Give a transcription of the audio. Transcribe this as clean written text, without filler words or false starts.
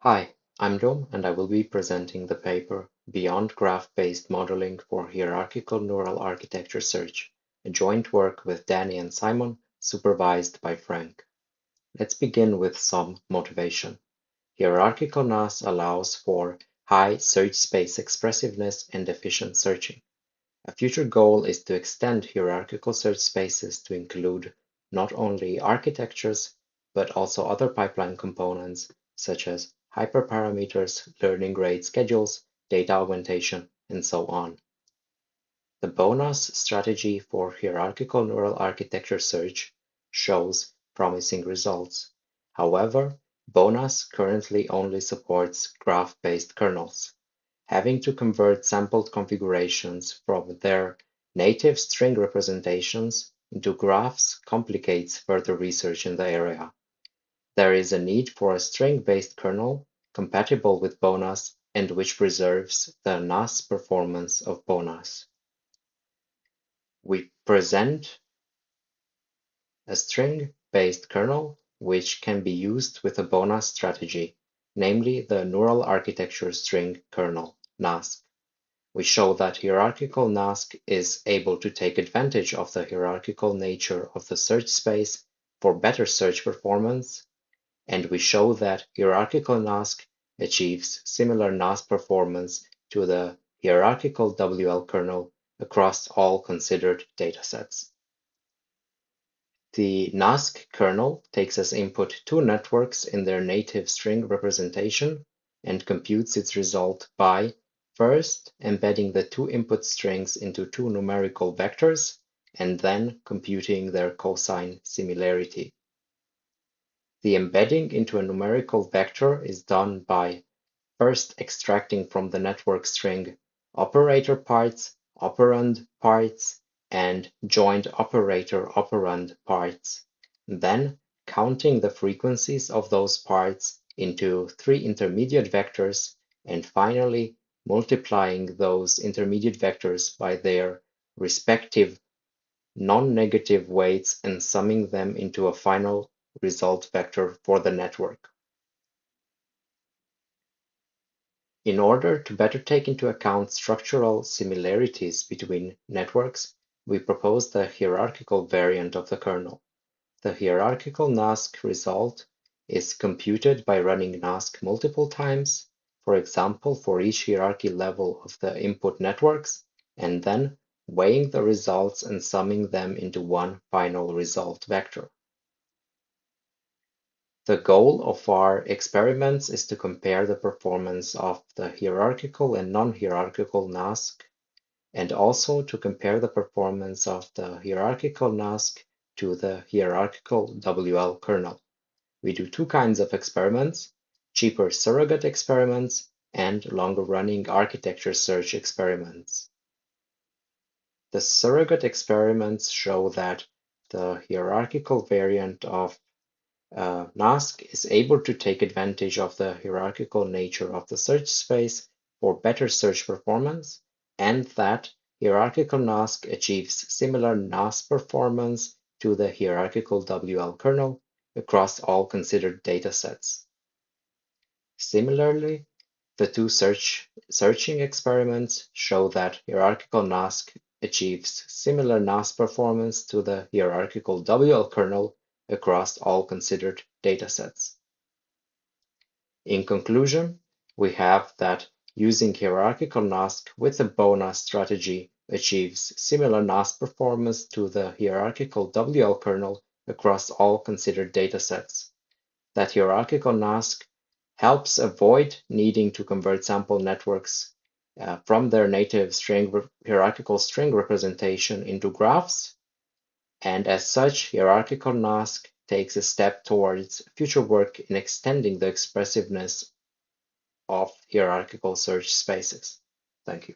Hi, I'm Dom, and I will be presenting the paper Beyond Graph-Based Modeling for Hierarchical Neural Architecture Search, a joint work with Danny and Simon, supervised by Frank. Let's begin with some motivation. Hierarchical NAS allows for high search space expressiveness and efficient searching. A future goal is to extend hierarchical search spaces to include not only architectures, but also other pipeline components such as hyperparameters, learning rate schedules, data augmentation, and so on. The BONAS strategy for hierarchical neural architecture search shows promising results. However, BONAS currently only supports graph-based kernels. Having to convert sampled configurations from their native string representations into graphs complicates further research in the area. There is a need for a string-based kernel compatible with BONAS and which preserves the NAS performance of BONAS. We present a string-based kernel which can be used with a BONAS strategy, namely the Neural Architecture String Kernel, NASK. We show that hierarchical NASK is able to take advantage of the hierarchical nature of the search space for better search performance, and we show that hierarchical NASK achieves similar NAS performance to the hierarchical WL kernel across all considered datasets. The NASK kernel takes as input two networks in their native string representation and computes its result by first embedding the two input strings into two numerical vectors and then computing their cosine similarity. The embedding into a numerical vector is done by first extracting from the network string operator parts, operand parts, and joint operator-operand parts, then counting the frequencies of those parts into three intermediate vectors, and finally multiplying those intermediate vectors by their respective non-negative weights and summing them into a final result vector for the network. In order to better take into account structural similarities between networks, we propose the hierarchical variant of the kernel. The hierarchical NASK result is computed by running NASK multiple times, for example, for each hierarchy level of the input networks, and then weighing the results and summing them into one final result vector. The goal of our experiments is to compare the performance of the hierarchical and non-hierarchical NASK, and also to compare the performance of the hierarchical NASK to the hierarchical WL kernel. We do two kinds of experiments: cheaper surrogate experiments and longer-running architecture search experiments. The surrogate experiments show that the hierarchical variant of NASK is able to take advantage of the hierarchical nature of the search space for better search performance, and that hierarchical NASK achieves similar NAS performance to the hierarchical WL kernel across all considered datasets. Similarly, the two searching experiments show that hierarchical NASK achieves similar NAS performance to the hierarchical WL kernel across all considered datasets. In conclusion, we have that using hierarchical NASK with the BONAS strategy achieves similar NAS performance to the hierarchical WL kernel across all considered datasets. That hierarchical NASK helps avoid needing to convert sample networks from their native hierarchical string representation into graphs, and as such, hierarchical NASK takes a step towards future work in extending the expressiveness of hierarchical search spaces. Thank you.